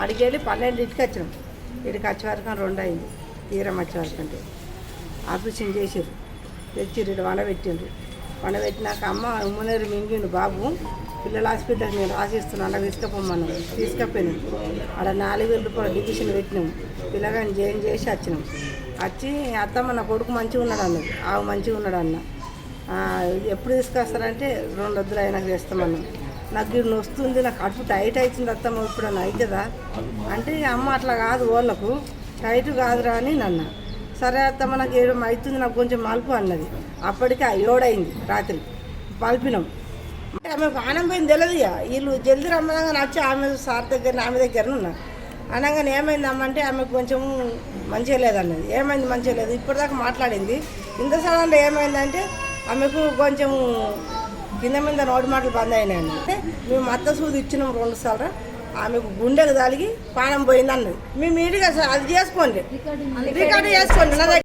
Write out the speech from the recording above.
అడిగేళ్ళి 12ంటికి వచ్చినాం. ఇక్కడికి వచ్చే వరకు 2 అయింది. తీరం వచ్చే వరకు అంటే ఆపరేషన్ చేసారు. తెచ్చిర్రు వండబెట్టిండ్రు. వండబెట్టినాక అమ్మ ఉమ్మనీరు మింగిండు బాబు. పిల్లల హాస్పిటల్కి నేను రాసిస్తున్నాను తీసుకుపోమన్నాం. తీసుకపోయినాం. ఆడ 4000 రూపాయలు డివిజన్ పెట్టినాం. పిల్లగాని జాయిన్ చేసి వచ్చినాం. వచ్చి అత్తమ్మ నా కొడుకు మంచిగా ఉన్నాడు అన్నది. ఆవు మంచిగా ఉన్నాడు అన్న. ఎప్పుడు తీసుకొస్తారంటే 2 వద్దులు అయినాక చేస్తామన్నాం. నాకు ఇది వస్తుంది, నాకు కడుపు టైట్ అవుతుంది అత్తమ్మ ఇప్పుడు అని అవుతుందా అంటే అమ్మ అట్లా కాదు వాళ్ళకు టైట్ కాదురా అని నన్న. సరే అత్తమ్మ నాకు 7 అవుతుంది, నాకు కొంచెం మలుపు అన్నది. అప్పటికి 7 అయింది రాత్రి. మలిపినాం. అంటే ఆమె ప్రాణం పోయింది తెలియదు. వీళ్ళు జల్దీ రమ్మనగా నచ్చి ఆమె సార్ దగ్గర ఆమె దగ్గర ఉన్నా అనగానే ఏమైంది అమ్మంటే ఆమెకు కొంచెం మంచిగా లేదన్నది. ఏమైంది మంచిగా లేదు ఇప్పటిదాకా మాట్లాడింది. ఇంత సడన్గా ఏమైందంటే ఆమెకు కొంచెం కింద మీద నోటి మాటలు బంద్ అయినాయి. అంటే మేము మత్త సూది ఇచ్చినాం 2 సార్లు. ఆమెకు గుండెకు తలిగి ప్రాణం పోయింది అన్నది. మేము ఇడిగా అది చేసుకోండి, రికార్డు చేసుకోండి నా దగ్గర.